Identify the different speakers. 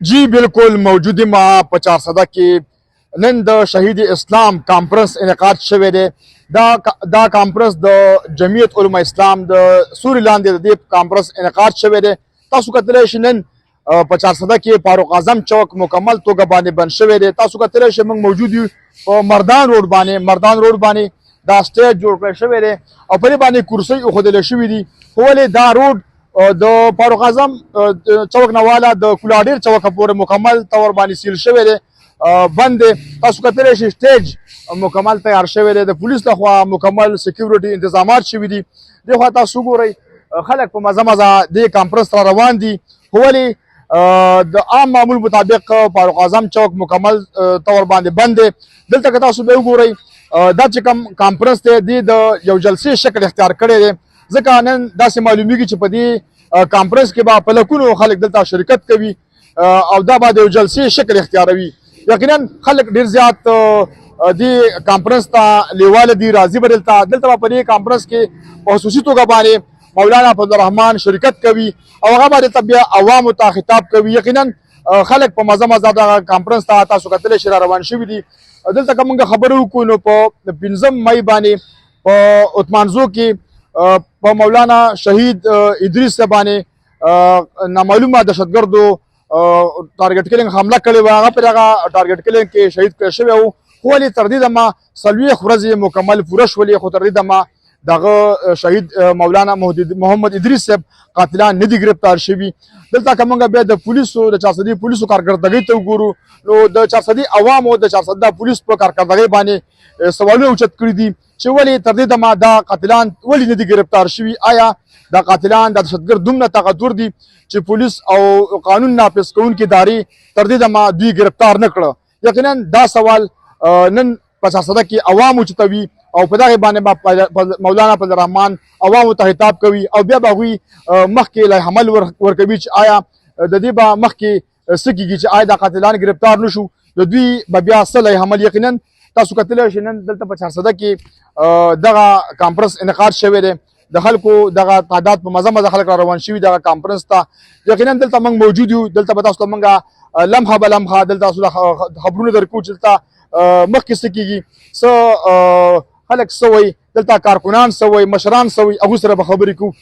Speaker 1: जी बिल्कुल मौजूद मा په 400 کې نن د شهید اسلام کانفرنس انعقاد شوی دی دا کانفرنس د جمعیت علما اسلام د سوري لاندې د کانفرنس انعقاد شوی دی تاسو کتلی شئ نن په 400 کې فاروق اعظم چوک مکمل توګه باندې بند شوی دی تاسو کتلی شئ موږ موجود یو په مردان روډ باندې دا سټیج جوړ کړی شوی دی او په دې باندې کرسۍ ایښودل شوي دي خو ولې دا روډ د فاروق اعظم چوک نه والا د کولاډیر چوک پورې مکمل طور باندې سیل شوی دی بند دی تاسو کتلی شئ سټیج مکمل تیار شوی دی د پولیس لخوا مکمل سکیورټي انتظامات شوي دي دې خوا تاسو وګورئ خلک په مزه دې کانفرنس ته روان دي خو ولې د عام معمول مطابق فاروق اعظم چوک مکمل طور باندې بند دی دلته که تاسو به وګورئ دا چې کوم کانفرنس دی د یو جلسې شکل اختیار کړی دی ځکه نن داسې معلومیږي چې په دې کانفرنس کې به په لکونو خلک دلته شرکت کوي او دا به د یو جلسې شکل اختیاروي یقینا خلک ډېر زیات دې کانفرنس ته لیواله دي راضي به دلته به په دې کانفرنس کې په خصوصي توګه باندې مولانا فضلالرحمن شرکت کوي او هغه به دلته بیا عوامو ته خطاب کوي یقینا خلک په مزه دغه کانفرنس ته تاسو کتلی شئ را روان شوي دي دلته که موږ خبرې وکړو نو په 15 مۍ باندې په عثمانزو کې په مولانا شهید ادریس باندې نامعلومه دهشتګردو ټارګټ کلینګ حمله کړې وه هغه پر هغه ټارګټ کلینګ کې شهید کړی شوی و خو ولې تر دې دمه 40 ورځې مکمل پوره شولې خو تر دې دمه دغه شهید مولانا محمد ادریس صاحب قاتلان نه دي ګرفتار شوي دلته که موږ بیا د پولیسو د 400 پولیسو کارکردګۍ ته وګورو نو د 400 عوامو د 400 پولیس په کارکردګۍ باندې سوالونه اوچت کړي دي چې ولې تر دې دمه دا قاتلان ولې نه دي ګرفتار شوي آیا دا قاتلان د دهشتګرد دومره طاقتور دي چې پولیس او قانون نافذ کوونکي ادارې تر دې دمه دوی ګرفتار نه کړه یقینا دا سوال نن په 400 کې عوام اوچتوي او په دغه باندې مولانا فضلالرحمن عوامو ته خطاب کوي او بیا به هغوی مخکې له حمل ورکوي چې آیا د دې به مخکې څه کېږي چې آیا دا قاتلان ګرفتار نه شو د دوی به بیا څه له حمل یقینا تاسو کتلی شئ نن دلته په 400 کې دغه کانفرنس انعقاد شوی دی د خلکو دغه تعداد په مزه خلک را روان شوي دغه کانفرنس ته یقینا دلته موږ موجود یو دلته به تاسو ته موږ لمحه به لمحه دلته تاسو خبرونه درکو چې دلته مخکې څه کېږي څه خلک څه وایي دلته کارکنان څه وایي مشران څه وایي هغوی سره به خبرې کوو